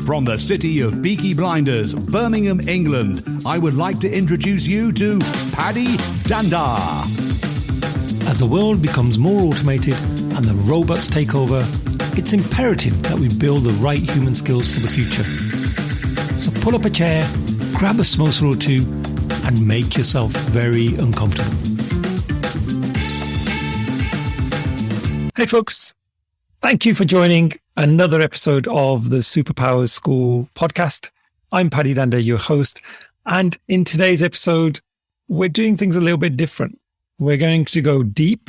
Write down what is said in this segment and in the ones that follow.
From the city of Peaky Blinders, Birmingham, England, I would like to introduce you to Paddy Danda. As the world becomes more automated and the robots take over, it's imperative that we build the right human skills for the future. So pull up a chair, grab a samosa or two, and make yourself very uncomfortable. Hey folks, thank you for joining another episode of the Superpower School podcast. I'm Paddy Danda, your host, and in today's episode, we're doing things a little bit different. We're going to go deep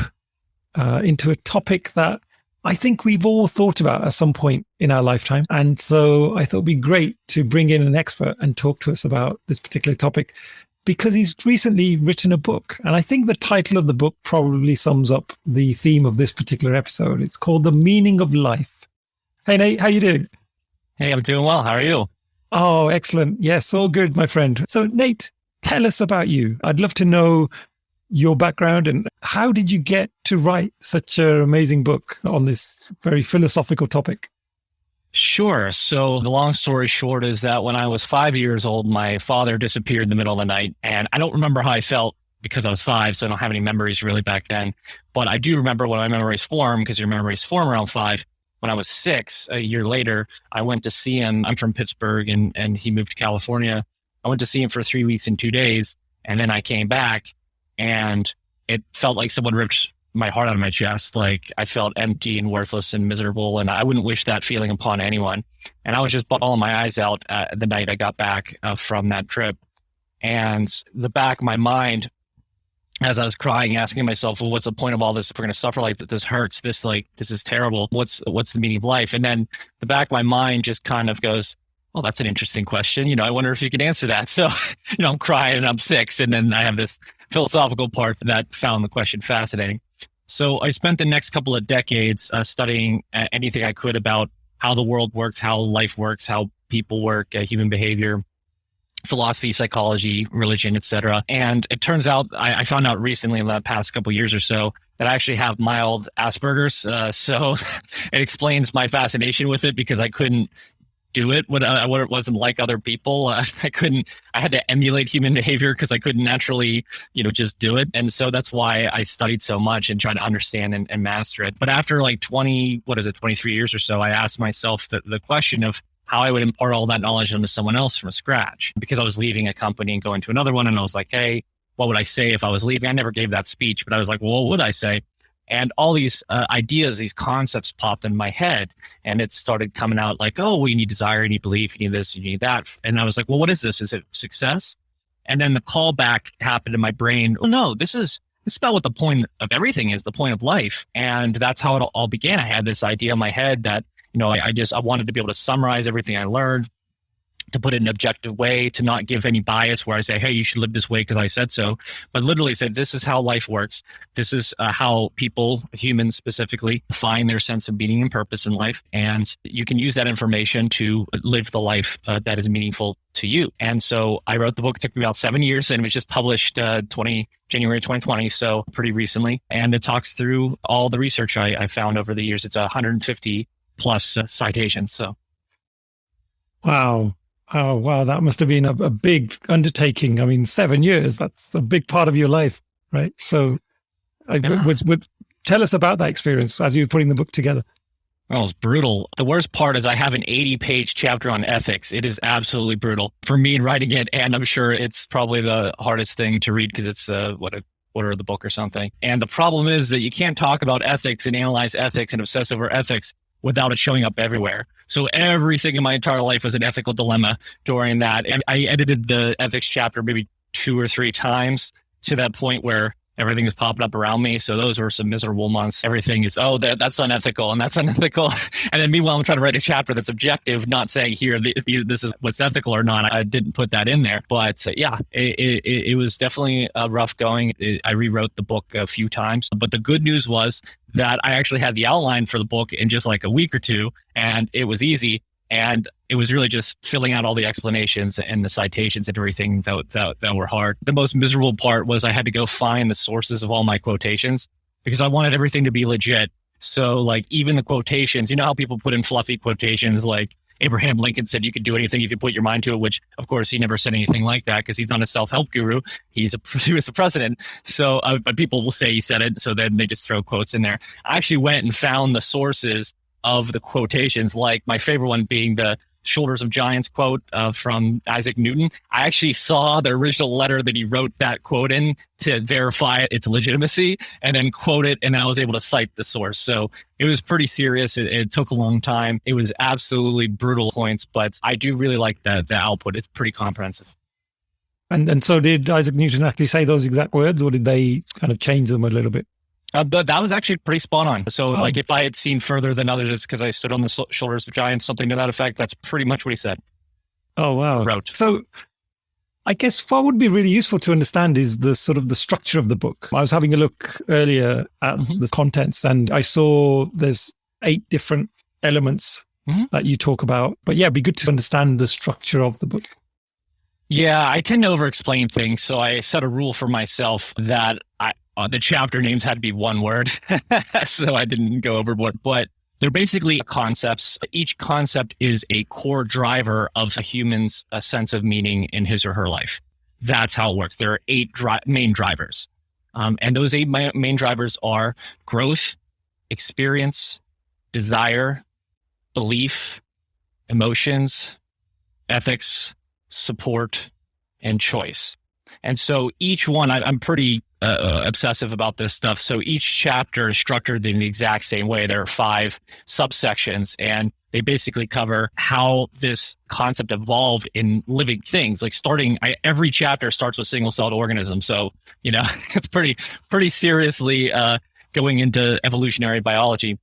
into a topic that I think we've all thought about at some point in our lifetime. And so I thought it'd be great to bring in an expert and talk to us about this particular topic because he's recently written a book. And I think the title of the book probably sums up the theme of this particular episode. It's called The Meaning of Life. Hey, Nate, how you doing? Hey, I'm doing well. How are you? Oh, excellent. Yes, all good, my friend. So Nate, tell us about you. I'd love to know your background and how did you get to write such an amazing book on this very philosophical topic? Sure. So the long story short is that when I was 5 years old, my father disappeared in the middle of the night. And I don't remember how I felt because I was 5, so I don't have any memories really back then. But I do remember when my memories form, because your memories form around 5. When I was 6, a year later, I went to see him. I'm from Pittsburgh and he moved to California. I went to see him for 3 weeks and 2 days. And then I came back. And it felt like someone ripped my heart out of my chest. Like I felt empty and worthless and miserable. And I wouldn't wish that feeling upon anyone. And I was just bawling my eyes out the night I got back from that trip. And the back of my mind, as I was crying, asking myself, well, what's the point of all this? If we're going to suffer like that, this hurts, this is terrible. What's the meaning of life? And then the back of my mind just kind of goes, well, that's an interesting question. I wonder if you could answer that. So, I'm crying and I'm 6. And then I have this philosophical part that found the question fascinating. So I spent the next couple of decades studying anything I could about how the world works, how life works, how people work, human behavior, philosophy, psychology, religion, etc. And it turns out, I found out recently in the past couple of years or so, that I actually have mild Asperger's. So it explains my fascination with it because I couldn't do it when it wasn't like other people. I had to emulate human behavior because I couldn't naturally, just do it. And so that's why I studied so much and tried to understand and master it. But after 23 years or so, I asked myself the question of how I would impart all that knowledge onto someone else from scratch, because I was leaving a company and going to another one. And I was like, hey, what would I say if I was leaving? I never gave that speech, but I was like, well, what would I say? And all these ideas, these concepts popped in my head, and it started coming out like, oh, well, you need desire, you need belief, you need this, you need that. And I was like, well, what is this? Is it success? And then the callback happened in my brain. Oh, no, this is about what the point of everything is, the point of life. And that's how it all began. I had this idea in my head that, I wanted to be able to summarize everything I learned, to put it in an objective way, to not give any bias where I say, hey, you should live this way because I said so, but literally said, this is how life works. This is how people, humans specifically, find their sense of meaning and purpose in life. And you can use that information to live the life that is meaningful to you. And so I wrote the book. It took me about 7 years, and it was just published January 2020, so pretty recently. And it talks through all the research I found over the years. It's 150 plus citations. So, wow. Oh, wow. That must have been a big undertaking. I mean, 7 years, that's a big part of your life, right? So tell us about that experience as you were putting the book together. Well, it's brutal. The worst part is I have an 80-page chapter on ethics. It is absolutely brutal for me in writing it. And I'm sure it's probably the hardest thing to read because it's a quarter of the book or something. And the problem is that you can't talk about ethics and analyze ethics and obsess over ethics without it showing up everywhere. So everything in my entire life was an ethical dilemma during that. And I edited the ethics chapter maybe 2 or 3 times to that point where everything is popping up around me. So those were some miserable months. Everything is, that's unethical and that's unethical. And then meanwhile, I'm trying to write a chapter that's objective, not saying here, this is what's ethical or not. I didn't put that in there. But it was definitely rough going. I rewrote the book a few times. But the good news was that I actually had the outline for the book in just like a week or 2, and it was easy. And it was really just filling out all the explanations and the citations and everything that were hard. The most miserable part was I had to go find the sources of all my quotations because I wanted everything to be legit. So like even the quotations, you know how people put in fluffy quotations like, Abraham Lincoln said you could do anything if you put your mind to it, which of course he never said anything like that because he's not a self-help guru. He was a president. So, but people will say he said it. So then they just throw quotes in there. I actually went and found the sources of the quotations, like my favorite one being the Shoulders of Giants quote from Isaac Newton. I actually saw the original letter that he wrote that quote in to verify its legitimacy and then quote it. And then I was able to cite the source. So it was pretty serious. It took a long time. It was absolutely brutal points, but I do really like the output. It's pretty comprehensive. And so did Isaac Newton actually say those exact words, or did they kind of change them a little bit? But that was actually pretty spot on. So like if I had seen further than others, it's because I stood on the shoulders of giants, something to that effect. That's pretty much what he said. Oh, wow. Wrote. So I guess what would be really useful to understand is the sort of the structure of the book. I was having a look earlier at the contents and I saw there's 8 different elements that you talk about. But yeah, it'd be good to understand the structure of the book. Yeah, I tend to over-explain things. So I set a rule for myself that the chapter names had to be one word, so I didn't go overboard. But they're basically concepts. Each concept is a core driver of a human's sense of meaning in his or her life. That's how it works. There are 8 main drivers. And those 8 main drivers are growth, experience, desire, belief, emotions, ethics, support, and choice. And so each one, I'm pretty obsessive about this stuff. So each chapter is structured in the exact same way. There are 5 subsections, and they basically cover how this concept evolved in living things. Like every chapter starts with single-celled organisms. So, it's pretty seriously going into evolutionary biology.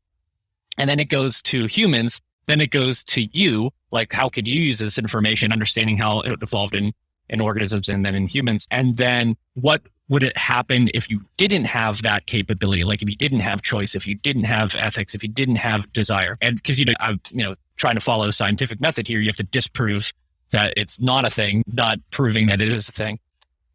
And then it goes to humans. Then it goes to you. Like, how could you use this information, understanding how it evolved in organisms and then in humans? And then what would it happen if you didn't have that capability? Like if you didn't have choice, if you didn't have ethics, if you didn't have desire? And because, I'm trying to follow the scientific method here, you have to disprove that it's not a thing, not proving that it is a thing.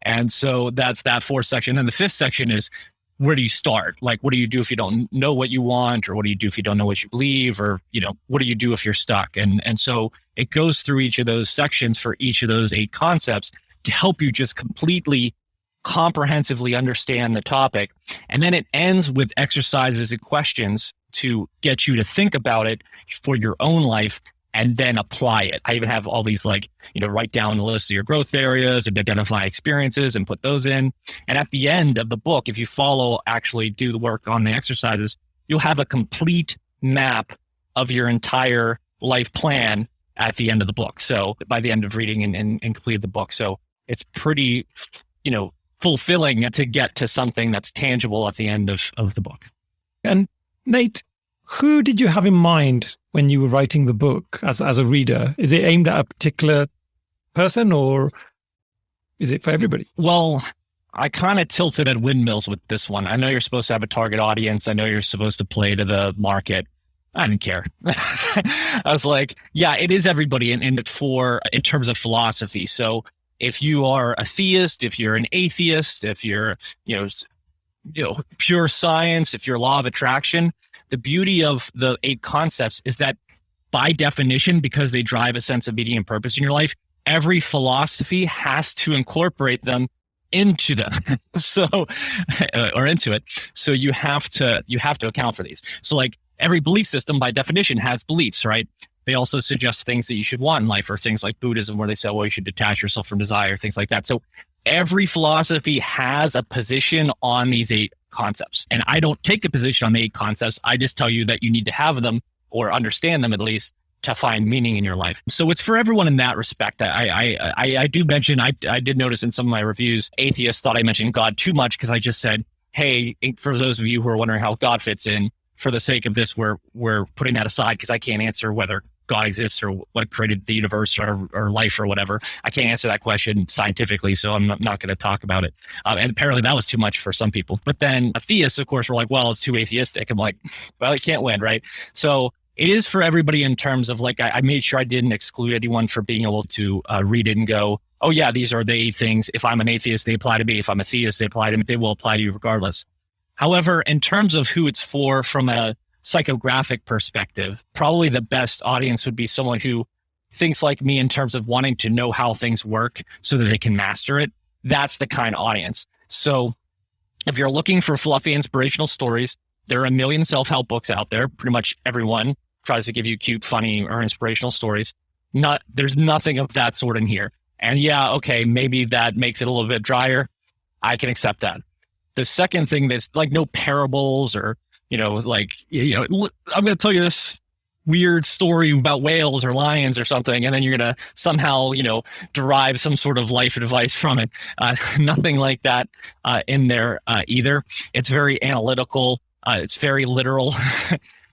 And so that's that 4th section. And the 5th section is, where do you start? Like, what do you do if you don't know what you want? Or what do you do if you don't know what you believe? Or, what do you do if you're stuck? And so it goes through each of those sections for each of those 8 concepts to help you just completely comprehensively understand the topic. And then it ends with exercises and questions to get you to think about it for your own life and then apply it. I even have all these write down a list of your growth areas and identify experiences and put those in. And at the end of the book, if you actually do the work on the exercises, you'll have a complete map of your entire life plan at the end of the book. So by the end of reading and complete the book. So it's pretty, fulfilling to get to something that's tangible at the end of the book. And Nate, who did you have in mind when you were writing the book as a reader? Is it aimed at a particular person or is it for everybody? Well, I kind of tilted at windmills with this one. I know you're supposed to have a target audience. I know you're supposed to play to the market. I didn't care. I was like, yeah, it is everybody in terms of philosophy. So if you are a theist, if you're an atheist, if you're, pure science, if you're law of attraction, the beauty of the 8 concepts is that by definition, because they drive a sense of meaning and purpose in your life, every philosophy has to incorporate them into them. Into it. So you have to account for these. So like every belief system by definition has beliefs, right? They also suggest things that you should want in life, or things like Buddhism where they say, well, you should detach yourself from desire, things like that. So every philosophy has a position on these 8 concepts. And I don't take a position on the 8 concepts. I just tell you that you need to have them or understand them at least to find meaning in your life. So it's for everyone in that respect. I do mention, I did notice in some of my reviews, atheists thought I mentioned God too much because I just said, hey, for those of you who are wondering how God fits in, for the sake of this, we're putting that aside because I can't answer whether God exists or what created the universe or life or whatever. I can't answer that question scientifically, so I'm not going to talk about it. And apparently that was too much for some people. But then theists, of course, were like, well, it's too atheistic. I'm like, well, you can't win, right? So it is for everybody in terms of I made sure I didn't exclude anyone for being able to read it and go, oh yeah, these are the 8 things. If I'm an atheist, they apply to me. If I'm a theist, they apply to me. They will apply to you regardless. However, in terms of who it's for from a psychographic perspective, probably the best audience would be someone who thinks like me in terms of wanting to know how things work so that they can master it. That's the kind of audience. So if you're looking for fluffy inspirational stories, there are a million self-help books out there. Pretty much everyone tries to give you cute, funny, or inspirational stories. There's nothing of that sort in here. And yeah, okay, maybe that makes it a little bit drier. I can accept that. The second thing that's like no parables or, I'm going to tell you this weird story about whales or lions or something, and then you're going to somehow, derive some sort of life advice from it. Nothing like that in there either. It's very analytical. It's very literal.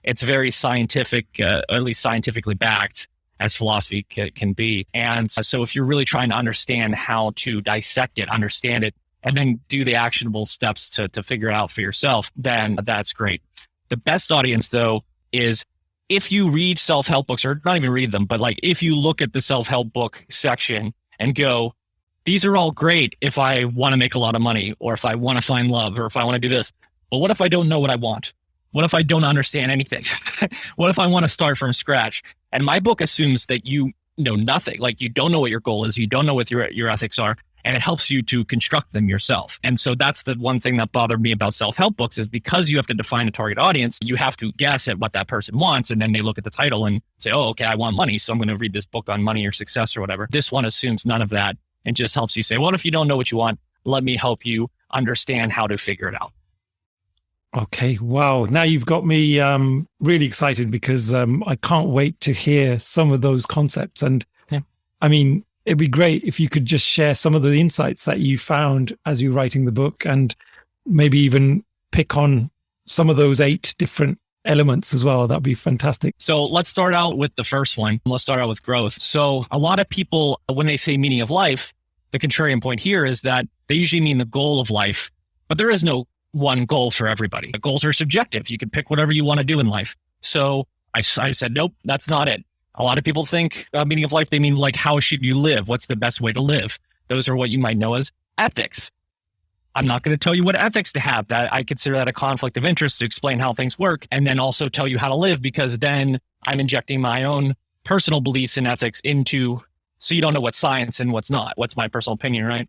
It's very scientific, or at least scientifically backed, as philosophy can be. And so if you're really trying to understand how to dissect it, understand it, and then do the actionable steps to figure it out for yourself, then that's great. The best audience, though, is if you read self-help books, or not even read them, but like if you look at the self-help book section and go, these are all great if I want to make a lot of money, or if I want to find love, or if I want to do this. But what if I don't know what I want? What if I don't understand anything? What if I want to start from scratch? And my book assumes that you know nothing. Like you don't know what your goal is. You don't know what your ethics are. And it helps you to construct them yourself. And so that's the one thing that bothered me about self-help books is because you have to define a target audience, you have to guess at what that person wants. And then they look at the title and say, oh, okay, I want money. So I'm going to read this book on money or success or whatever. This one assumes none of that and just helps you say, well, if you don't know what you want, let me help you understand how to figure it out. Okay. Wow. Now you've got me really excited because I can't wait to hear some of those concepts. And I mean, it'd be great if you could just share some of the insights that you found as you're writing the book and maybe even pick on some of those 8 different elements as well. That'd be fantastic. So let's start out with the first one. Let's start out with growth. So a lot of people, when they say meaning of life, the contrarian point here is that they usually mean the goal of life, but there is no one goal for everybody. The goals are subjective. You can pick whatever you want to do in life. So I said, nope, that's not it. A lot of people think meaning of life, they mean like, how should you live? What's the best way to live? Those are what you might know as ethics. I'm not going to tell you what ethics to have. That I consider that a conflict of interest to explain how things work and then also tell you how to live, because then I'm injecting my own personal beliefs in ethics into, so you don't know what's science and what's not. What's my personal opinion, right?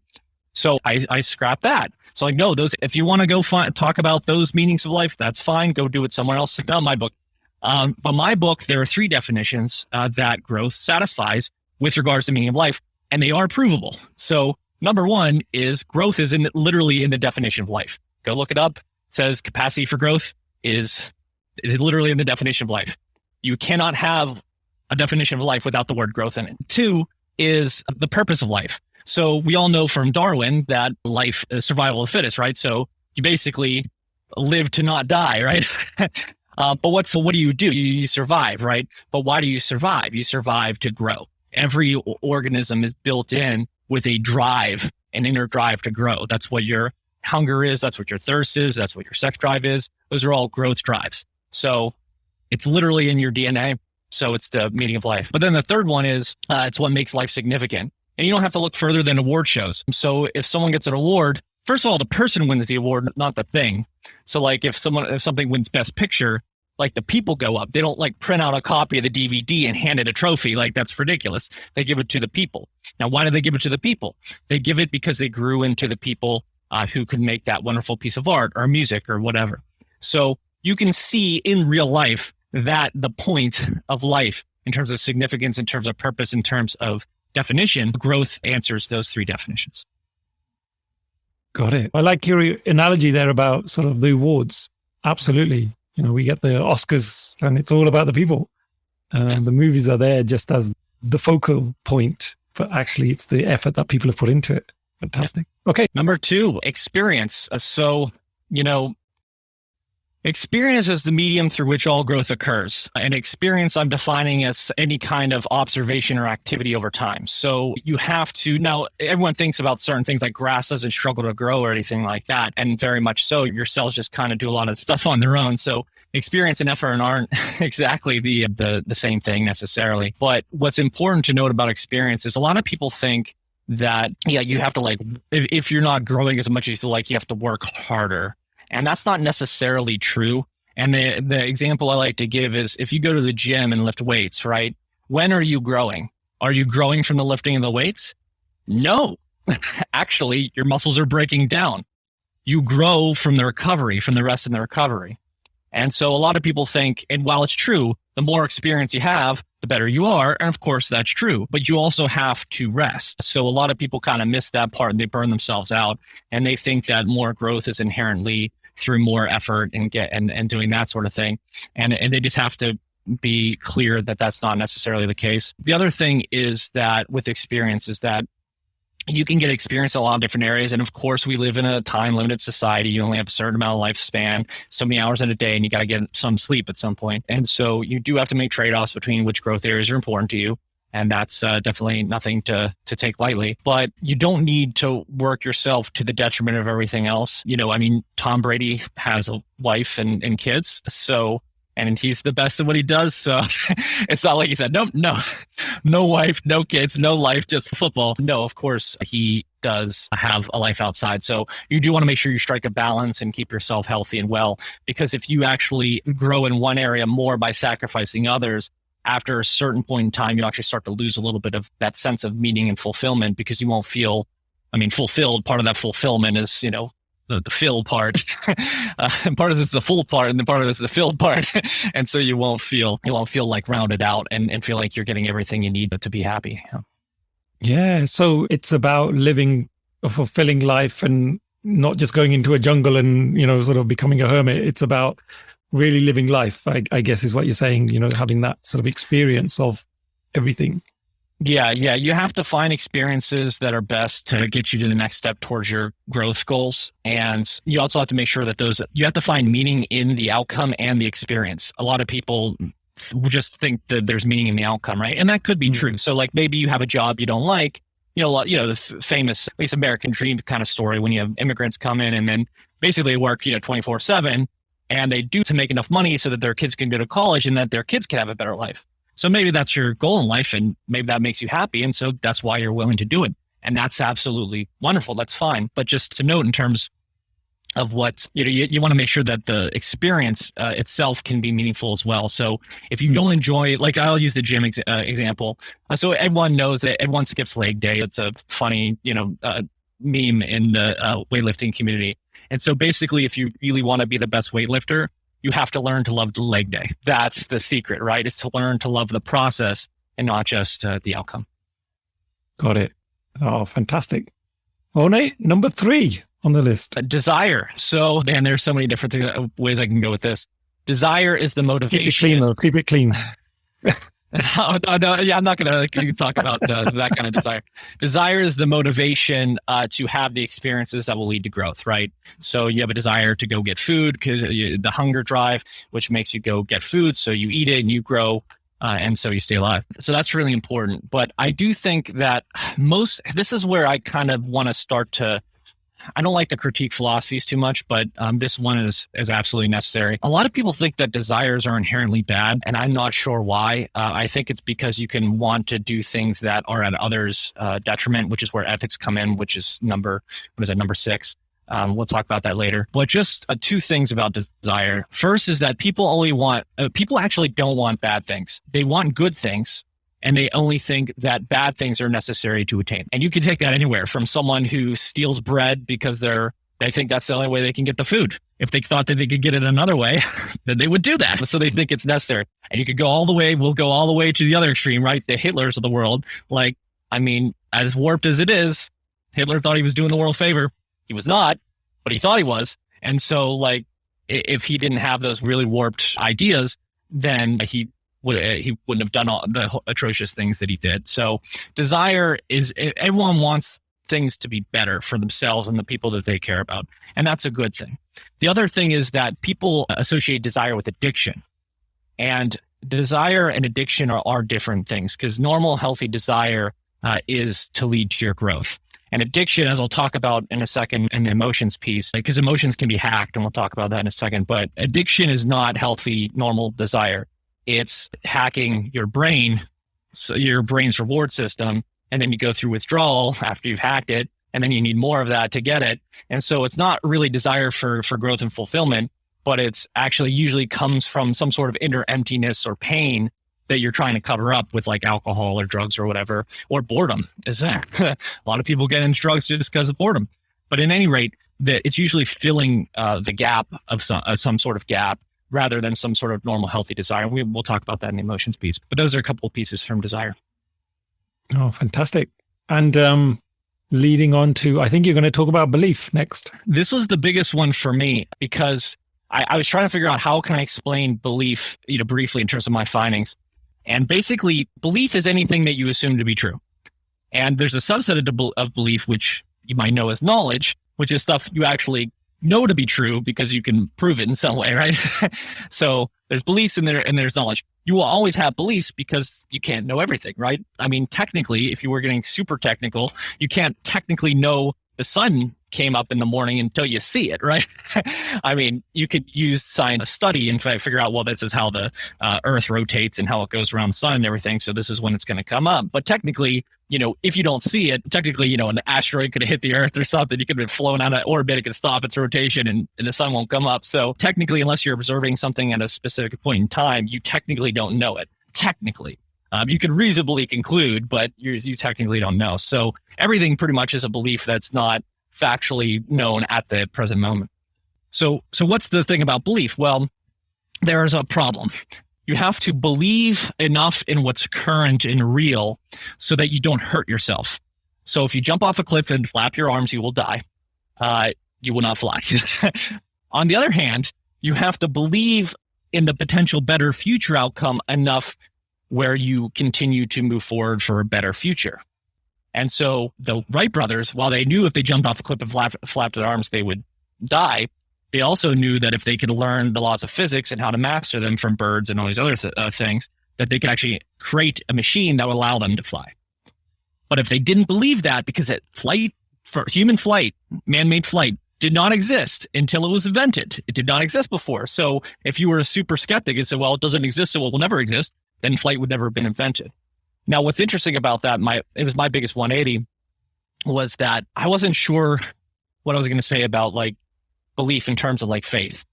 So I scrap that. So like, no, if you want to go talk about those meanings of life, that's fine. Go do it somewhere else. Not my book. But my book, there are 3 definitions that growth satisfies with regards to meaning of life, and they are provable. So number 1 is growth is literally in the definition of life. Go look it up. It says capacity for growth is literally in the definition of life. You cannot have a definition of life without the word growth in it. 2 is the purpose of life. So we all know from Darwin that life is survival of the fittest, right? So you basically live to not die, right? But what do? You survive, right? But why do you survive? You survive to grow. Every organism is built in with a drive, an inner drive to grow. That's what your hunger is. That's what your thirst is. That's what your sex drive is. Those are all growth drives. So it's literally in your DNA. So it's the meaning of life. But then the third one is it's what makes life significant. And you don't have to look further than award shows. So if someone gets an award, first of all, the person wins the award, not the thing. So like if something wins Best Picture, like the people go up. They don't like print out a copy of the DVD and hand it a trophy. Like that's ridiculous. They give it to the people. Now, why do they give it to the people? They give it because they grew into the people who could make that wonderful piece of art or music or whatever. So you can see in real life that the point of life in terms of significance, in terms of purpose, in terms of definition, growth answers those 3 definitions. Got it. I like your analogy there about sort of the awards. Absolutely. We get the Oscars and it's all about the people. The movies are there just as the focal point, but actually it's the effort that people have put into it. Fantastic. Okay. Number 2, experience. Experience is the medium through which all growth occurs. And experience I'm defining as any kind of observation or activity over time. So you have to, now everyone thinks about certain things like grass doesn't struggle to grow or anything like that. And very much so, your cells just kind of do a lot of stuff on their own. So experience and effort aren't exactly the same thing necessarily. But what's important to note about experience is a lot of people think that, you have to if you're not growing as much as you like, you have to work harder. And that's not necessarily true. And the example I like to give is if you go to the gym and lift weights, right? When are you growing? Are you growing from the lifting of the weights? No. Actually, your muscles are breaking down. You grow from the recovery, from the rest in the recovery. And so a lot of people think, and while it's true, the more experience you have, the better you are. And of course, that's true. But you also have to rest. So a lot of people kind of miss that part and they burn themselves out. And they think that more growth is inherently through more effort and doing that sort of thing. And they just have to be clear that that's not necessarily the case. The other thing is that with experience is that you can get experience in a lot of different areas. And of course, we live in a time-limited society. You only have a certain amount of lifespan, so many hours in a day, and you got to get some sleep at some point. And so you do have to make trade-offs between which growth areas are important to you. And that's definitely nothing to take lightly. But you don't need to work yourself to the detriment of everything else. Tom Brady has a wife and kids. So, and he's the best at what he does. So it's not like he said, no wife, no kids, no life, just football. No, of course, he does have a life outside. So you do want to make sure you strike a balance and keep yourself healthy and well. Because if you actually grow in one area more by sacrificing others, after a certain point in time, you actually start to lose a little bit of that sense of meaning and fulfillment because you won't feel, fulfilled. Part of that fulfillment is, the fill part. Part of this is the full part, and then part of this is the filled part. And so you won't feel like rounded out and feel like you're getting everything you need to be happy. Yeah. So it's about living a fulfilling life and not just going into a jungle and, sort of becoming a hermit. It's about really living life, I guess is what you're saying, having that sort of experience of everything. Yeah. You have to find experiences that are best to get you to the next step towards your growth goals. And you also have to make sure that you have to find meaning in the outcome and the experience. A lot of people just think that there's meaning in the outcome, right? And that could be true. So like maybe you have a job you don't like, the famous, at least American dream kind of story when you have immigrants come in and then basically work, 24/7. And they do to make enough money so that their kids can go to college and that their kids can have a better life. So maybe that's your goal in life and maybe that makes you happy. And so that's why you're willing to do it. And that's absolutely wonderful. That's fine. But just to note in terms of what, you want to make sure that the experience itself can be meaningful as well. So if you don't enjoy, like I'll use the gym example. So everyone knows that everyone skips leg day. It's a funny, meme in the weightlifting community. And so basically, if you really want to be the best weightlifter, you have to learn to love the leg day. That's the secret, right? Is to learn to love the process and not just the outcome. Got it. Oh, fantastic. Oh, Nate, number 3 on the list. Desire. So, man, there's so many different ways I can go with this. Desire is the motivation. Keep it clean, though. Keep it clean. No, I'm not going to talk about that kind of desire. Desire is the motivation to have the experiences that will lead to growth, right? So you have a desire to go get food because the hunger drive, which makes you go get food. So you eat it and you grow and so you stay alive. So that's really important. But I do think that this is where I kind of want to start to, I don't like to critique philosophies too much, but this one is absolutely necessary. A lot of people think that desires are inherently bad, and I'm not sure why. I think it's because you can want to do things that are at others' detriment, which is where ethics come in, which is number 6. We'll talk about that later. But just 2 things about desire. First is that people actually don't want bad things. They want good things. And they only think that bad things are necessary to attain. And you can take that anywhere from someone who steals bread because they think that's the only way they can get the food. If they thought that they could get it another way, then they would do that. So they think it's necessary. And you could we'll go all the way to the other extreme, right? The Hitlers of the world. As warped as it is, Hitler thought he was doing the world a favor. He was not, but he thought he was. And so if he didn't have those really warped ideas, then he wouldn't have done all the atrocious things that he did. So desire is, everyone wants things to be better for themselves and the people that they care about. And that's a good thing. The other thing is that people associate desire with addiction. And desire and addiction are different things because normal, healthy desire is to lead to your growth. And addiction, as I'll talk about in a second in the emotions piece, because emotions can be hacked, and we'll talk about that in a second, but addiction is not healthy, normal desire. It's hacking your brain, so your brain's reward system, and then you go through withdrawal after you've hacked it, and then you need more of that to get it. And so it's not really desire for growth and fulfillment. but it's actually usually comes from some sort of inner emptiness or pain that you're trying to cover up with like alcohol or drugs or whatever, or boredom. Is that a lot of people get into drugs just because of boredom. But at any rate, it's usually filling the gap of some sort of gap rather than some sort of normal healthy desire. We'll talk about that in the emotions piece, but those are a couple of pieces from desire. Oh, fantastic. And leading on to, I think you're going to talk about belief next. This was the biggest one for me because I was trying to figure out how can I explain belief, briefly in terms of my findings. And basically, belief is anything that you assume to be true. And there's a subset of belief, which you might know as knowledge, which is stuff you actually know to be true because you can prove it in some way, right? So there's beliefs and there's knowledge. You will always have beliefs because you can't know everything, right? I mean, technically, if you were getting super technical, you can't technically know the sun came up in the morning until you see it, right? I mean, you could use science to study and figure out, well, this is how the Earth rotates and how it goes around the sun and everything. So this is when it's going to come up. But technically, if you don't see it, technically, an asteroid could have hit the Earth or something. You could have been flown out of orbit. It could stop its rotation and the sun won't come up. So technically, unless you're observing something at a specific point in time, you technically don't know it. Technically. You can reasonably conclude, but you technically don't know. So everything pretty much is a belief that's not factually known at the present moment. So what's the thing about belief? Well, there is a problem. You have to believe enough in what's current and real so that you don't hurt yourself. So if you jump off a cliff and flap your arms, you will die. You will not fly. On the other hand, you have to believe in the potential better future outcome enough where you continue to move forward for a better future. And so the Wright brothers, while they knew if they jumped off a cliff and flapped their arms, they would die, they also knew that if they could learn the laws of physics and how to master them from birds and all these other things, that they could actually create a machine that would allow them to fly. But if they didn't believe that, because human flight, man-made flight, did not exist until it was invented. It did not exist before. So if you were a super skeptic and said, well, it doesn't exist, so it will never exist, then flight would never have been invented. Now, what's interesting about that, it was my biggest 180, was that I wasn't sure what I was going to say about like belief in terms of like faith.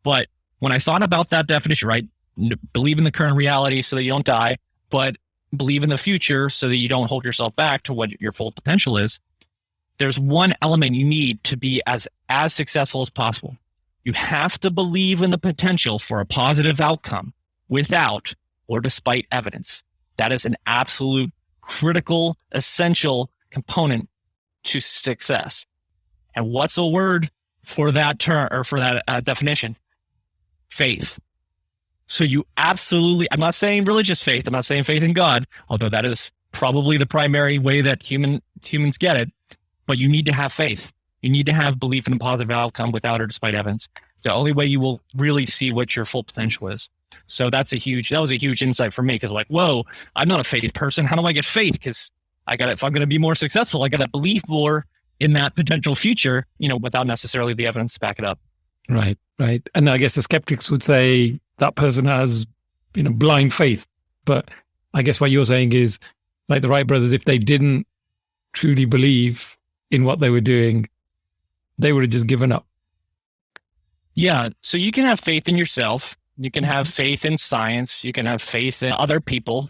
But when I thought about that definition, right, believe in the current reality so that you don't die, but believe in the future so that you don't hold yourself back to what your full potential is, there's one element you need to be as successful as possible. You have to believe in the potential for a positive outcome without or despite evidence. That is an absolute critical, essential component to success. And what's a word for that term or for that definition? Faith. So you absolutely, I'm not saying religious faith, I'm not saying faith in God, although that is probably the primary way that humans get it, but you need to have faith. You need to have belief in a positive outcome without or despite evidence. It's the only way you will really see what your full potential is. So that was a huge insight for me, because like, whoa, I'm not a faith person. How do I get faith? Because if I'm going to be more successful, I got to believe more in that potential future, without necessarily the evidence to back it up. Right. And I guess the skeptics would say that person has, blind faith. But I guess what you're saying is, like the Wright brothers, if they didn't truly believe in what they were doing, they would have just given up. Yeah. So you can have faith in yourself. You can have faith in science. You can have faith in other people.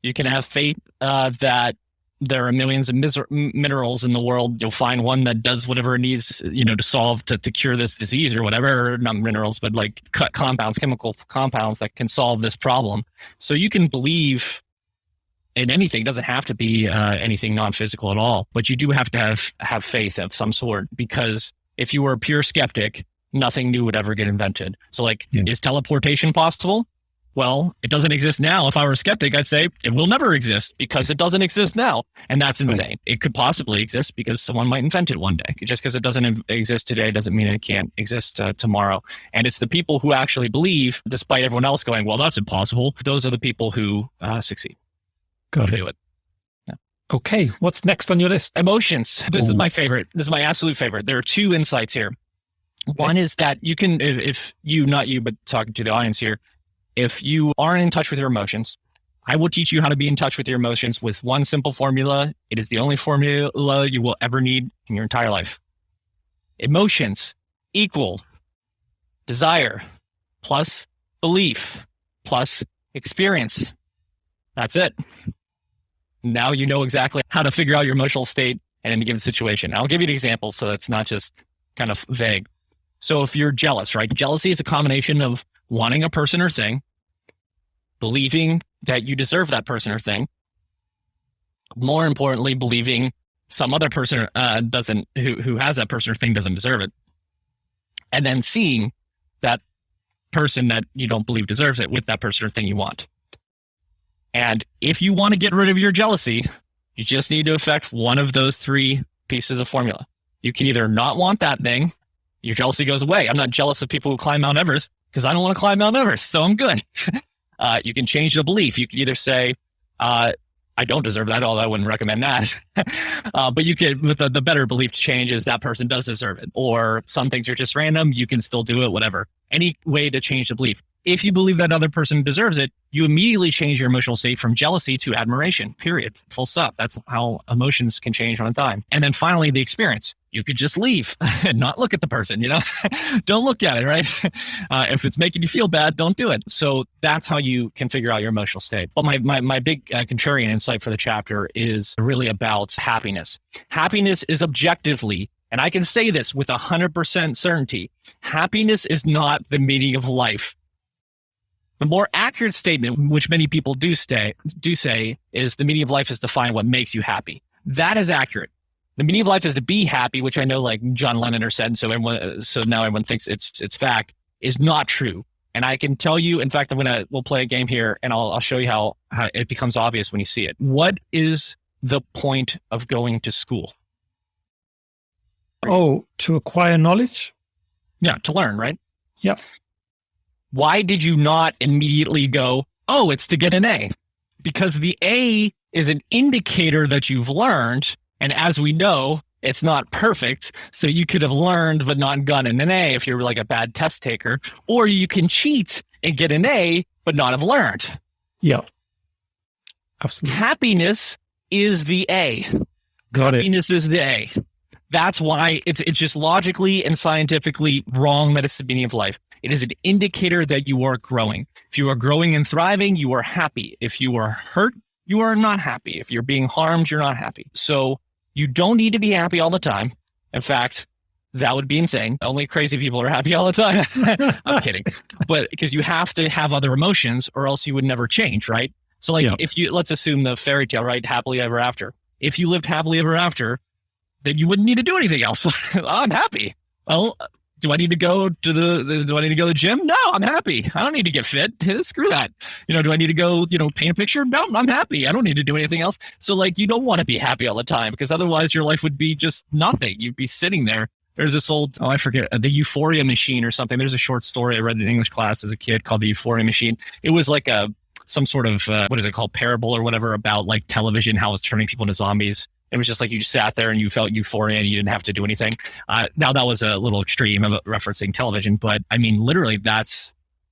You can have faith that there are millions of minerals in the world. You'll find one that does whatever it needs, to solve, to cure this disease or whatever. Or not minerals, but like chemical compounds that can solve this problem. So you can believe in anything. It doesn't have to be anything non-physical at all, but you do have to have faith of some sort, because if you were a pure skeptic, nothing new would ever get invented. So Is teleportation possible? Well, it doesn't exist now. If I were a skeptic, I'd say it will never exist because it doesn't exist now. And that's insane. Right. It could possibly exist because someone might invent it one day. Just because it doesn't exist today doesn't mean it can't exist tomorrow. And it's the people who actually believe, despite everyone else going, well, that's impossible. Those are the people who succeed. Got it. Do it. Yeah. Okay. What's next on your list? Emotions. This is my favorite. This is my absolute favorite. There are two insights here. Okay. One is that you can, if you, not you, but talking to the audience here, if you aren't in touch with your emotions, I will teach you how to be in touch with your emotions with one simple formula. It is the only formula you will ever need in your entire life. Emotions equal desire plus belief plus experience. That's it. Now you know exactly how to figure out your emotional state in any given situation. I'll give you an example so that's not just kind of vague. So if you're jealous, right? Jealousy is a combination of wanting a person or thing, believing that you deserve that person or thing, more importantly, believing some other person doesn't, who has that person or thing doesn't deserve it, and then seeing that person that you don't believe deserves it with that person or thing you want. And if you want to get rid of your jealousy, you just need to affect one of those three pieces of the formula. You can either not want that thing, your jealousy goes away. I'm not jealous of people who climb Mount Everest because I don't want to climb Mount Everest, so I'm good. You can change the belief. You can either say, I don't deserve that, although I wouldn't recommend that. But you could, with the better belief to change is that person does deserve it. Or some things are just random, you can still do it, whatever. Any way to change the belief. If you believe that other person deserves it, you immediately change your emotional state from jealousy to admiration, period. Full stop. That's how emotions can change on a dime. And then finally, the experience. You could just leave and not look at the person, Don't look at it, right? If it's making you feel bad, don't do it. So that's how you can figure out your emotional state. But my big contrarian insight for the chapter is really about happiness. Happiness is objectively, and I can say this with 100% certainty, happiness is not the meaning of life. The more accurate statement, which many people do say, is the meaning of life is to find what makes you happy. That is accurate. The meaning of life is to be happy, which I know like John Lennon said, so now everyone thinks it's fact, is not true. And I can tell you, in fact, we'll play a game here and I'll show you how it becomes obvious when you see it. What is the point of going to school? Oh, to acquire knowledge? Yeah, to learn, right? Yeah. Why did you not immediately go, oh, it's to get an A? Because the A is an indicator that you've learned. And as we know, it's not perfect. So you could have learned but not gotten an A if you're like a bad test taker. Or you can cheat and get an A but not have learned. Yeah. Absolutely. Happiness is the A. Got it. Happiness is the A. That's why it's just logically and scientifically wrong that it's the meaning of life. It is an indicator that you are growing. If you are growing and thriving, you are happy. If you are hurt, you are not happy. If you're being harmed, you're not happy. So you don't need to be happy all the time. In fact, that would be insane. Only crazy people are happy all the time. I'm kidding. But because you have to have other emotions or else you would never change, right? So like if you, let's assume the fairy tale, right? Happily ever after. If you lived happily ever after, then you wouldn't need to do anything else. I'm happy. Well, do I need to go to the gym? No, I'm happy. I don't need to get fit. Screw that. Do I need to go, paint a picture? No, I'm happy. I don't need to do anything else. So like, you don't want to be happy all the time because otherwise your life would be just nothing. You'd be sitting there. There's this old, I forget, the Euphoria Machine or something. There's a short story I read in English class as a kid called the Euphoria Machine. It was like some sort of, what is it called? Parable or whatever about like television, how it's turning people into zombies. It was just like you just sat there and you felt euphoria and you didn't have to do anything. Now that was a little extreme of referencing television, but I mean, literally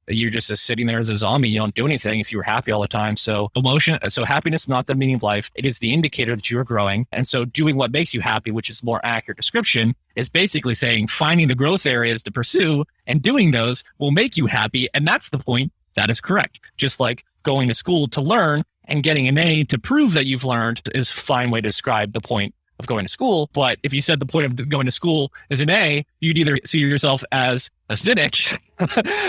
you're just sitting there as a zombie. You don't do anything if you were happy all the time. So happiness is not the meaning of life. It is the indicator that you are growing. And so doing what makes you happy, which is more accurate description, is basically saying finding the growth areas to pursue and doing those will make you happy. And that's the point. That is correct. Just like going to school to learn and getting an A to prove that you've learned is a fine way to describe the point of going to school. But if you said the point of going to school is an A, you'd either see yourself as a cynic,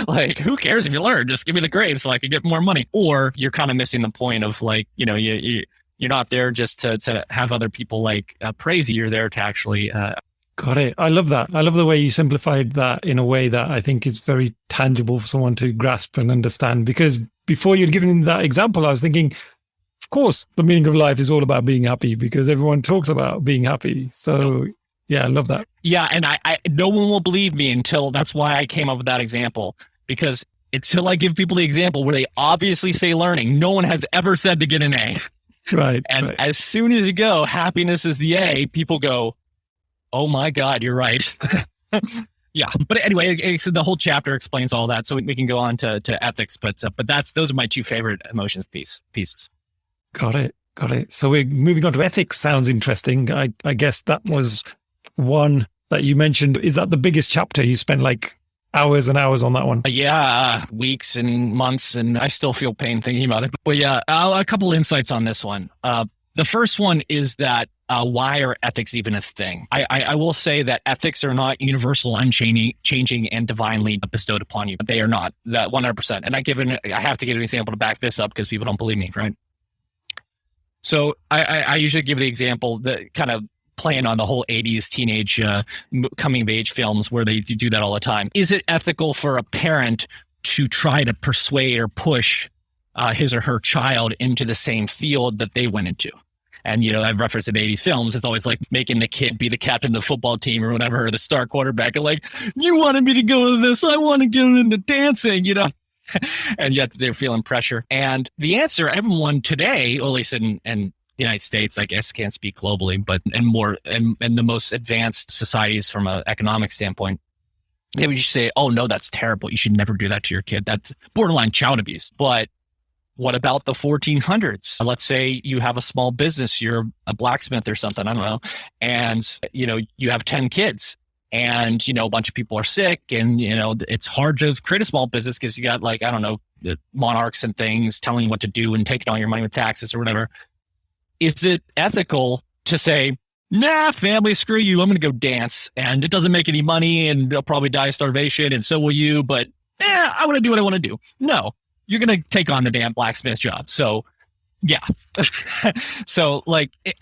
like, who cares if you learn? Just give me the grade so I can get more money. Or you're kind of missing the point of like, you're not there just to have other people like praise you. You're there to actually... Got it. I love that. I love the way you simplified that in a way that I think is very tangible for someone to grasp and understand. Because before you'd given that example, I was thinking, of course, the meaning of life is all about being happy because everyone talks about being happy. So yeah, I love that. Yeah. And I no one will believe me until that's why I came up with that example, because until I give people the example where they obviously say learning, no one has ever said to get an A. Right. And as soon as you go, happiness is the A, people go, oh my God, you're right. Yeah. But anyway, so the whole chapter explains all that. So we can go on to ethics, but those are my two favorite emotions pieces. Got it. So we're moving on to ethics. Sounds interesting. I guess that was one that you mentioned. Is that the biggest chapter? You spent like hours and hours on that one. Yeah, weeks and months, and I still feel pain thinking about it. But yeah, a couple insights on this one. The first one is that why are ethics even a thing? I will say that ethics are not universal, unchanging, and divinely bestowed upon you. They are not, that 100%. And I have to give an example to back this up because people don't believe me, right? So I usually give the example that kind of playing on the whole 80s teenage coming of age films where they do that all the time. Is it ethical for a parent to try to persuade or push his or her child into the same field that they went into? And, I've referenced in 80s films, it's always like making the kid be the captain of the football team or whatever, or the star quarterback. And like, you wanted me to go to this, I want to get into dancing, and yet they're feeling pressure. And the answer, everyone today, or at least in the United States, I guess can't speak globally, but in the most advanced societies from an economic standpoint, they would just say, oh no, that's terrible. You should never do that to your kid. That's borderline child abuse. But what about the 1400s? Let's say you have a small business, you're a blacksmith or something, I don't know, and you have 10 kids. And, a bunch of people are sick and, it's hard to create a small business because you got monarchs and things telling you what to do and taking all your money with taxes or whatever. Is it ethical to say, nah, family, screw you, I'm going to go dance and it doesn't make any money and they'll probably die of starvation and so will you, but I want to do what I want to do. No, you're going to take on the damn blacksmith job. So yeah. So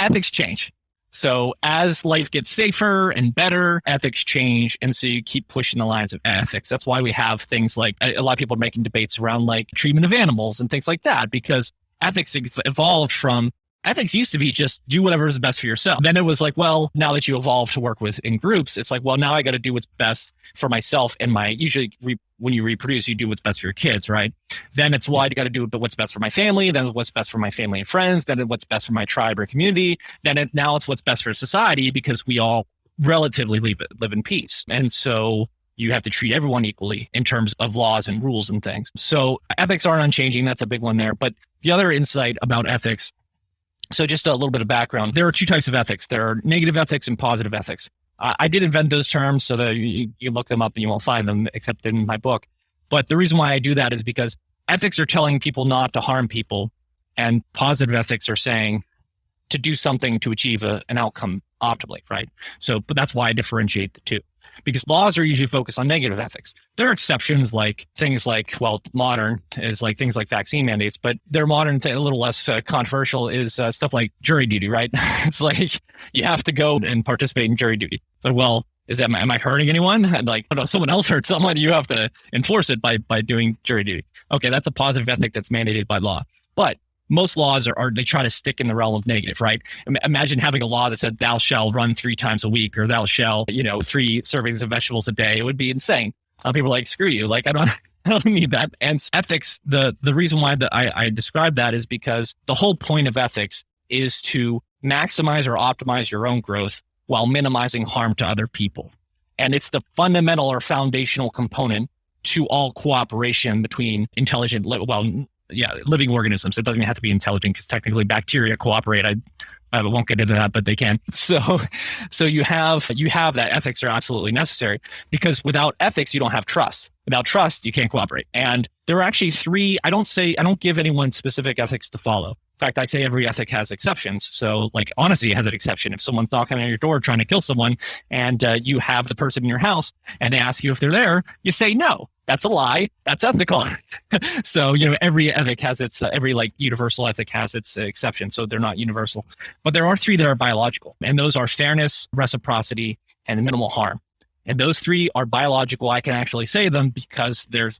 ethics change. So as life gets safer and better, ethics change. And so you keep pushing the lines of ethics. That's why we have things like a lot of people are making debates around treatment of animals and things like that, because ethics evolved from ethics used to be just do whatever is best for yourself. Then it was like, well, now that you evolve to work in groups, it's like, well, now I got to do what's best for myself and usually when you reproduce, you do what's best for your kids, right? Then it's why you got to do what's best for my family. Then what's best for my family and friends. Then what's best for my tribe or community. Then now it's what's best for society because we all relatively live in peace. And so you have to treat everyone equally in terms of laws and rules and things. So ethics aren't unchanging. That's a big one there. But the other insight about ethics, so just a little bit of background. There are two types of ethics. There are negative ethics and positive ethics. I did invent those terms so that you look them up and you won't find them except in my book. But the reason why I do that is because ethics are telling people not to harm people, and positive ethics are saying to do something to achieve an outcome optimally, right? So, but that's why I differentiate the two. Because laws are usually focused on negative ethics. There are exceptions modern is things like vaccine mandates, but they're modern, a little less controversial is stuff like jury duty, right? It's like you have to go and participate in jury duty. So, well, am I hurting anyone? And someone else hurt someone, you have to enforce it by doing jury duty. Okay, that's a positive ethic that's mandated by law. But most laws they try to stick in the realm of negative, right? Imagine having a law that said thou shall run 3 times a week or thou shall, 3 servings of vegetables a day. It would be insane. People are like, screw you. I don't need that. And ethics, the reason why I describe that is because the whole point of ethics is to maximize or optimize your own growth while minimizing harm to other people. And it's the fundamental or foundational component to all cooperation between living organisms. It doesn't even have to be intelligent because technically bacteria cooperate. I won't get into that, but they can. So you have that ethics are absolutely necessary because without ethics, you don't have trust. Without trust, you can't cooperate. And there are actually 3, I don't give anyone specific ethics to follow. In fact, I say every ethic has exceptions. So honesty has an exception. If someone's knocking on your door trying to kill someone and you have the person in your house and they ask you if they're there, you say no. That's a lie. That's ethical. So, every ethic has its, every universal ethic has its exception. So they're not universal. But there are 3 that are biological. And those are fairness, reciprocity, and minimal harm. And those 3 are biological. I can actually say them because there's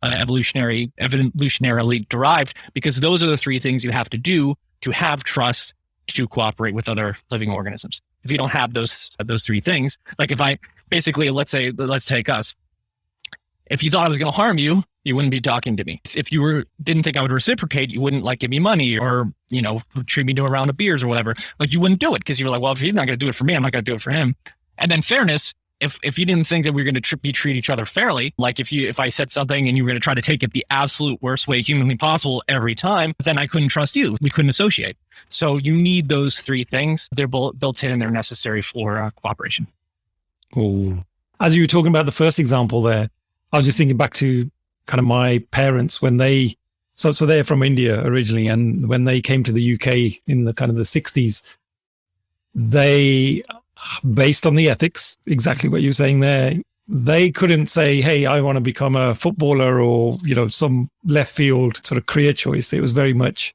evolutionarily derived, because those are the 3 things you have to do to have trust to cooperate with other living organisms. If you don't have those 3 things, if I basically, let's take us. If you thought I was going to harm you, you wouldn't be talking to me. If you didn't think I would reciprocate, you wouldn't give me money or, treat me to a round of beers or whatever. You wouldn't do it because you were like, well, if he's not going to do it for me, I'm not going to do it for him. And then fairness, if you didn't think that we were going to treat each other fairly, if I said something and you were going to try to take it the absolute worst way humanly possible every time, then I couldn't trust you. We couldn't associate. So you need those 3 things. They're built in and they're necessary for cooperation. Oh, as you were talking about the first example there, I was just thinking back to kind of my parents when so they're from India originally. And when they came to the UK in the kind of the 60s, they, based on the ethics, exactly what you're saying there, they couldn't say, hey, I want to become a footballer or, some left field sort of career choice. It was very much,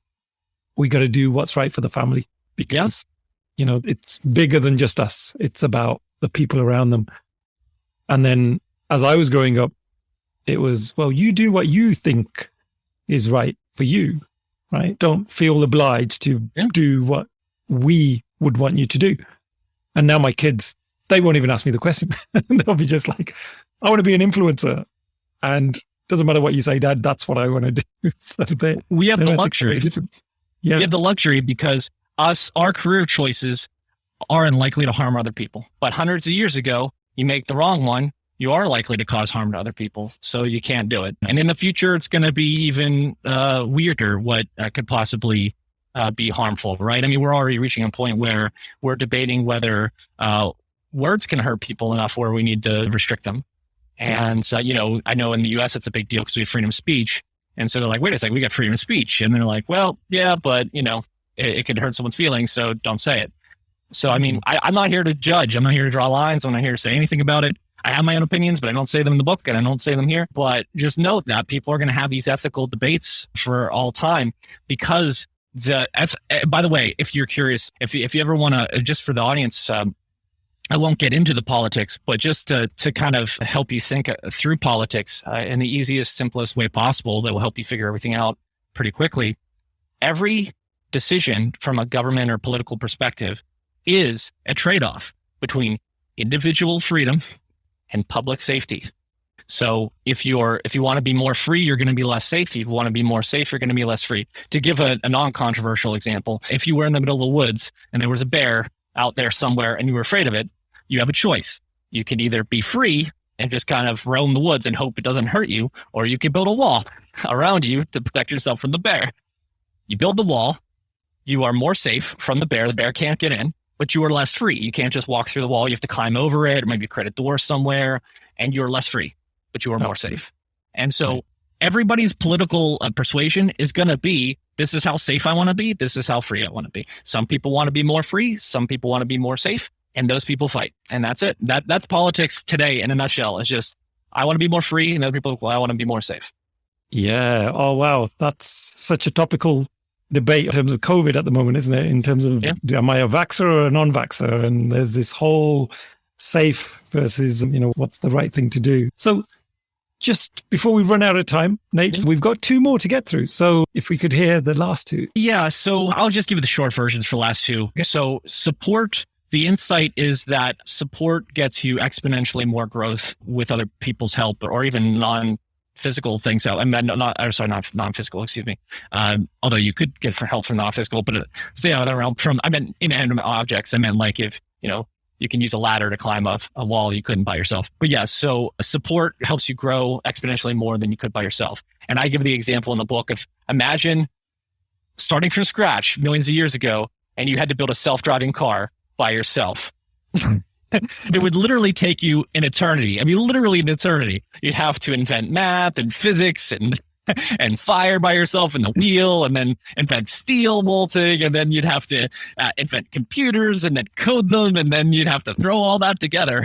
we got to do what's right for the family because, it's bigger than just us. It's about the people around them. And then as I was growing up, it was, well, you do what you think is right for you, right? Don't feel obliged to do what we would want you to do. And now my kids, they won't even ask me the question. They'll be just like, I want to be an influencer. And doesn't matter what you say, Dad, that's what I want to do. So we have the luxury. Yeah. We have the luxury because our career choices are unlikely to harm other people. But hundreds of years ago, you make the wrong one, you are likely to cause harm to other people. So you can't do it. And in the future, it's going to be even weirder what could possibly be harmful, right? I mean, we're already reaching a point where we're debating whether words can hurt people enough where we need to restrict them. And, I know in the US, it's a big deal because we have freedom of speech. And so they're like, wait a second, we got freedom of speech. And they're like, well, yeah, but, it could hurt someone's feelings. So don't say it. So, I mean, I'm not here to judge. I'm not here to draw lines. I'm not here to say anything about it. I have my own opinions, but I don't say them in the book and I don't say them here. But just note that people are going to have these ethical debates for all time because by the way, if you're curious, if you ever want to, just for the audience, I won't get into the politics, but just to kind of help you think through politics in the easiest, simplest way possible that will help you figure everything out pretty quickly. Every decision from a government or political perspective is a trade-off between individual freedom and public safety. So if you want to be more free, you're going to be less safe. If you want to be more safe, you're going to be less free. To give a non-controversial example, if you were in the middle of the woods and there was a bear out there somewhere and you were afraid of it, you have a choice. You can either be free and just kind of roam the woods and hope it doesn't hurt you, or you can build a wall around you to protect yourself from the bear. You build the wall, you are more safe from the bear. The bear can't get in, but you are less free. You can't just walk through the wall. You have to climb over it, or maybe create a door somewhere, and you're less free, but you are more safe. And so everybody's political persuasion is going to be, this is how safe I want to be. This is how free I want to be. Some people want to be more free. Some people want to be more safe. And those people fight. And that's it. That's politics today in a nutshell. It's just, I want to be more free. And other people, well, I want to be more safe. Yeah. Oh, wow. That's such a topical debate in terms of COVID at the moment, isn't it? In terms of, am I a vaxxer or a non-vaxxer? And there's this whole safe versus, what's the right thing to do. So just before we run out of time, Nate, we've got two more to get through. So if we could hear the last two. Yeah. So I'll just give you the short versions for the last two. So support. The insight is that support gets you exponentially more growth with other people's help, or even non-physical things. I mean, not non-physical, excuse me. Although you could get help from non-physical, but stay out of the realm from, I meant inanimate objects. I meant like if, you can use a ladder to climb up a wall you couldn't by yourself. But yeah, so support helps you grow exponentially more than you could by yourself. And I give the example in the book of, imagine starting from scratch millions of years ago, and you had to build a self-driving car by yourself. It would literally take you an eternity. I mean, literally an eternity. You'd have to invent math and physics and fire by yourself in the wheel, and then invent steel bolting, and then you'd have to invent computers and then code them, and then you'd have to throw all that together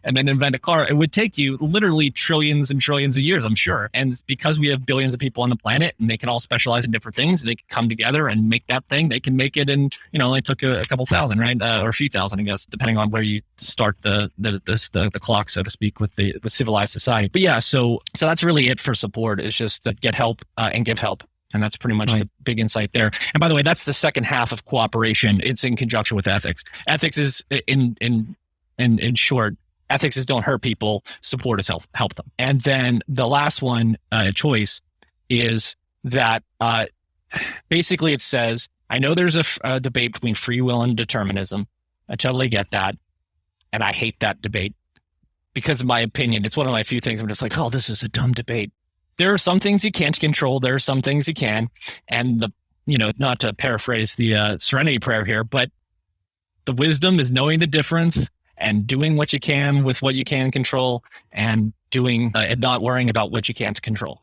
and then invent a car. It would take you literally trillions and trillions of years, I'm sure. And because we have billions of people on the planet and they can all specialize in different things, they can come together and make that thing. They can make it in, it only took a couple thousand, right? Or a few thousand, I guess, depending on where you start the clock, so to speak, with civilized society. But yeah, so that's really it for support, is just to get help and give help. And that's pretty much the big insight there. And by the way, that's the second half of cooperation. It's in conjunction with ethics. Ethics is in short, ethics is don't hurt people, support is help them. And then the last one, choice, is that basically it says, I know there's a debate between free will and determinism. I totally get that. And I hate that debate because, in my opinion, it's one of my few things I'm just like, oh, this is a dumb debate. There are some things you can't control. There are some things you can. And not to paraphrase the Serenity Prayer here, but the wisdom is knowing the difference and doing what you can with what you can control, and doing and not worrying about what you can't control.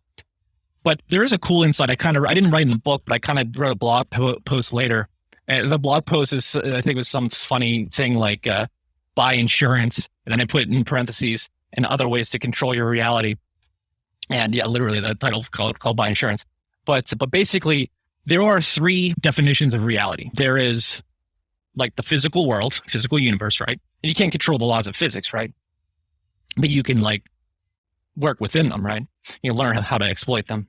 But there is a cool insight. I didn't write in the book, but I kind of wrote a blog post later. The blog post is, I think it was some funny thing like buy insurance. And then I put in parentheses and other ways to control your reality. And yeah, literally the title called buy insurance. But basically there are three definitions of reality. There is like the physical world, physical universe, right? And you can't control the laws of physics, right? But you can like work within them, right? You learn how to exploit them.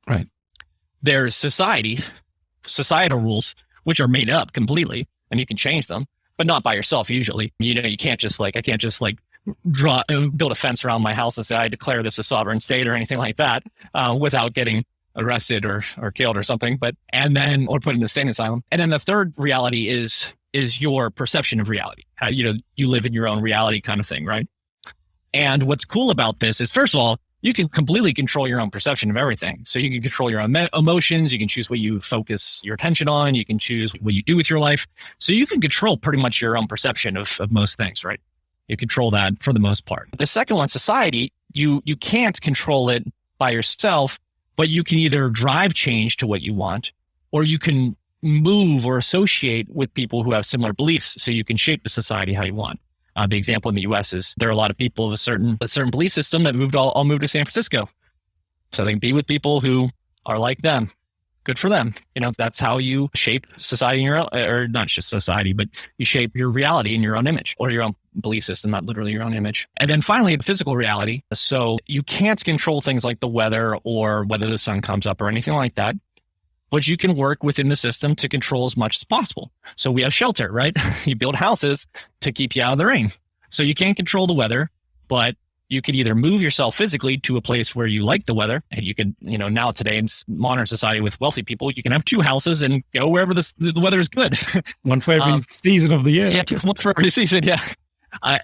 Right. There's societal rules, which are made up completely, and you can change them, but not by yourself usually. You can't just like, I can't just like build a fence around my house and say, I declare this a sovereign state or anything like that, without getting arrested or killed or something, or put in the sane asylum. And then the third reality is your perception of reality. How, you live in your own reality kind of thing, right? And what's cool about this is, first of all, you can completely control your own perception of everything. So you can control your own emotions. You can choose what you focus your attention on. You can choose what you do with your life. So you can control pretty much your own perception of most things, right? You control that for the most part. The second one, society, you can't control it by yourself, but you can either drive change to what you want, or you can move or associate with people who have similar beliefs so you can shape the society how you want. The example in the U.S. is there are a lot of people of a certain belief system that all moved to San Francisco, so they can be with people who are like them. Good for them. That's how you shape society in your own, or not just society, but you shape your reality in your own image or your own belief system, not literally your own image. And then finally, the physical reality. So you can't control things like the weather or whether the sun comes up or anything like that, but you can work within the system to control as much as possible. So we have shelter, right? You build houses to keep you out of the rain. So you can't control the weather, but you could either move yourself physically to a place where you like the weather. And you could, now today in modern society with wealthy people, you can have two houses and go wherever the weather is good. One for every season of the year. Yeah, one for every season, yeah.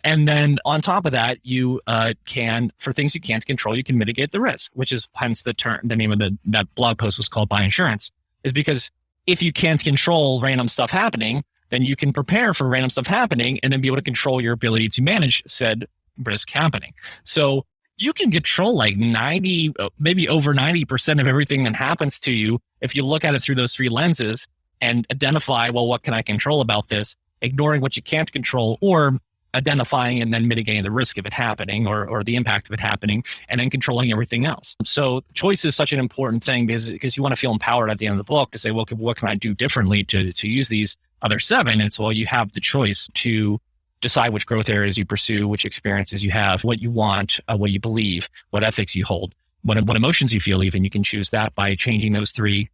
And then on top of that, you can, for things you can't control, you can mitigate the risk, which is hence the name of that blog post was called Buy Insurance, is because if you can't control random stuff happening, then you can prepare for random stuff happening and then be able to control your ability to manage said risk happening. So you can control like 90, maybe over 90% of everything that happens to you if you look at it through those three lenses and identify, well, what can I control about this? Ignoring what you can't control, or identifying and then mitigating the risk of it happening or the impact of it happening, and then controlling everything else. So choice is such an important thing because you want to feel empowered at the end of the book to say, well, what can I do differently to use these other seven? And so, well, you have the choice to decide which growth areas you pursue, which experiences you have, what you want, what you believe, what ethics you hold, what emotions you feel even. You can choose that by changing those three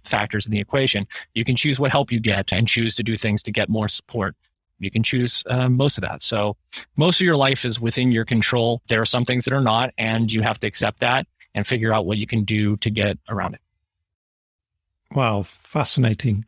factors in the equation. You can choose what help you get and choose to do things to get more support. You can choose most of that. So most of your life is within your control. There are some things that are not, and you have to accept that and figure out what you can do to get around it. Wow, fascinating.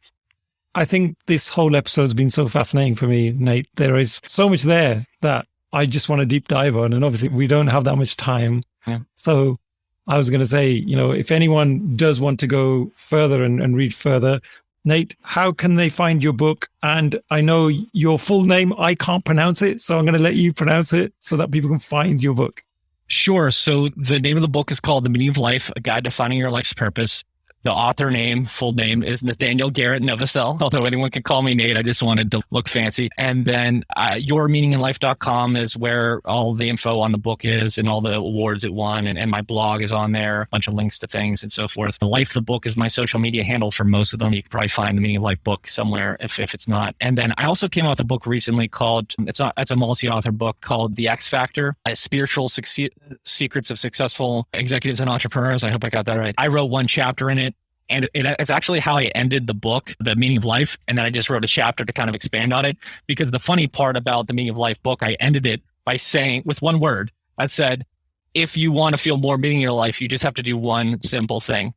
I think this whole episode has been so fascinating for me, Nate. There is so much there that I just want to deep dive on. And obviously we don't have that much time. Yeah. So I was going to say, if anyone does want to go further and read further, Nate, how can they find your book? And I know your full name, I can't pronounce it, so I'm going to let you pronounce it so that people can find your book. Sure. So the name of the book is called The Meaning of Life, A Guide to Finding Your Life's Purpose. The author name, full name, is Nathanael Garrett Novacell, although anyone can call me Nate. I just wanted to look fancy. And then yourmeaninginlife.com is where all the info on the book is and all the awards it won. And my blog is on there, a bunch of links to things and so forth. The Life of the Book is my social media handle for most of them. You can probably find The Meaning of Life book somewhere if it's not. And then I also came out with a book recently called, it's a multi-author book called The X Factor, Spiritual Secrets of Successful Executives and Entrepreneurs. I hope I got that right. I wrote one chapter in it. And it's actually how I ended the book, The Meaning of Life. And then I just wrote a chapter to kind of expand on it. Because the funny part about the Meaning of Life book, I ended it by saying with one word, I said, if you want to feel more meaning in your life, you just have to do one simple thing,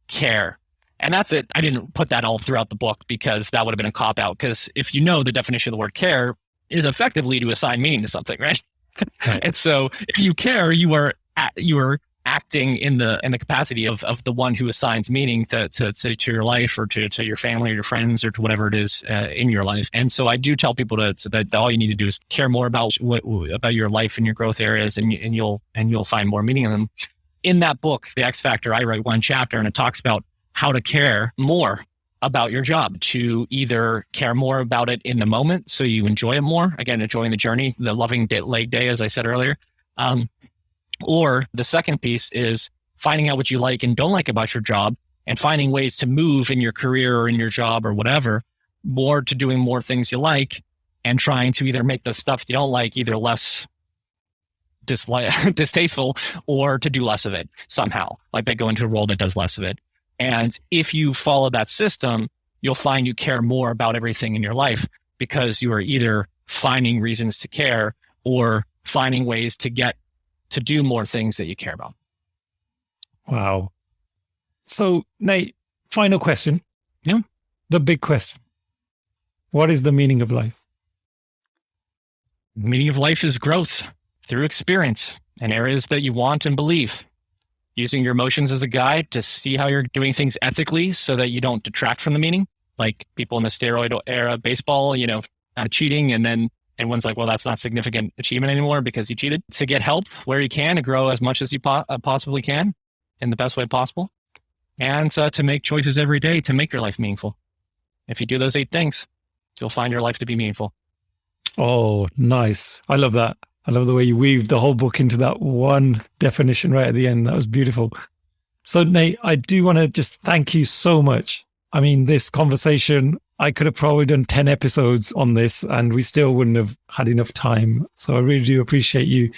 care. And that's it. I didn't put that all throughout the book because that would have been a cop-out. Because if you know the definition of the word care is effectively to assign meaning to something, right? And so if you care, you are acting in the capacity of the one who assigns meaning to your life, or to your family or your friends, or to whatever it is in your life. And so I do tell people that all you need to do is care more about your life and your growth areas, and you'll find more meaning in them. In that book, The X Factor, I write one chapter, and it talks about how to care more about your job, to either care more about it in the moment so you enjoy it more, again, enjoying the journey, the loving leg day, as I said earlier. Or the second piece is finding out what you like and don't like about your job, and finding ways to move in your career or in your job or whatever, more to doing more things you like, and trying to either make the stuff you don't like either less distasteful, or to do less of it somehow, like by going to a role that does less of it. And if you follow that system, you'll find you care more about everything in your life, because you are either finding reasons to care or finding ways to get to do more things that you care about. Wow. So, Nate, final question. Yeah. The big question. What is the meaning of life? The meaning of life is growth through experience in areas that you want and believe. Using your emotions as a guide to see how you're doing things ethically so that you don't detract from the meaning. Like people in the steroid era baseball, cheating, and then everyone's like, well, that's not significant achievement anymore because you cheated. To get help where you can, to grow as much as you possibly can in the best way possible. And to make choices every day to make your life meaningful. If you do those 8 things, you'll find your life to be meaningful. Oh, nice. I love that. I love the way you weaved the whole book into that one definition right at the end. That was beautiful. So, Nate, I do want to just thank you so much. I mean, this conversation, I could have probably done 10 episodes on this and we still wouldn't have had enough time. So I really do appreciate you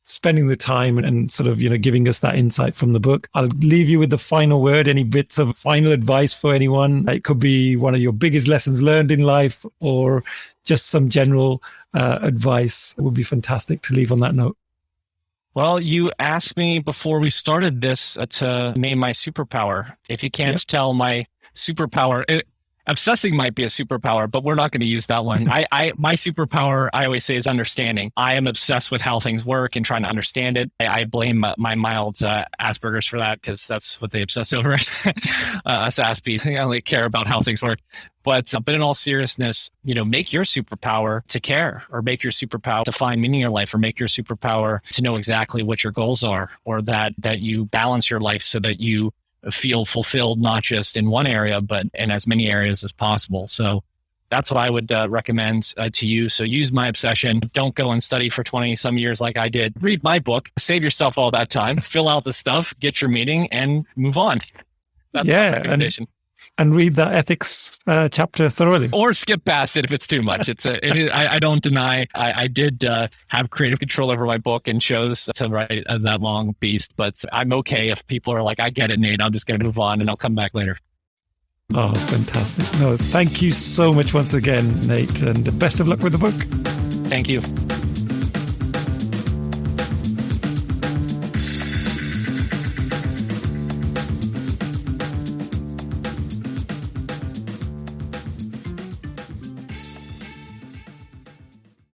spending the time and sort of, giving us that insight from the book. I'll leave you with the final word, any bits of final advice for anyone. It could be one of your biggest lessons learned in life, or just some general advice. It would be fantastic to leave on that note. Well, you asked me before we started this to name my superpower. If you can't tell, my superpower, obsessing might be a superpower, but we're not going to use that one. My superpower, I always say, is understanding. I am obsessed with how things work and trying to understand it. I blame my mild Asperger's for that, because that's what they obsess over. Us Aspies, I only care about how things work. But in all seriousness, make your superpower to care, or make your superpower to find meaning in your life, or make your superpower to know exactly what your goals are, or that you balance your life so that you feel fulfilled, not just in one area, but in as many areas as possible. So that's what I would recommend to you. So use my obsession. Don't go and study for 20 some years like I did. Read my book, save yourself all that time, fill out the stuff, get your meaning, and move on. That's my recommendation. And read that ethics chapter thoroughly. Or skip past it if it's too much. I don't deny, I did have creative control over my book and chose to write that long beast, but I'm okay if people are like, I get it, Nate, I'm just going to move on and I'll come back later. Oh, fantastic. No, thank you so much once again, Nate, and best of luck with the book. Thank you.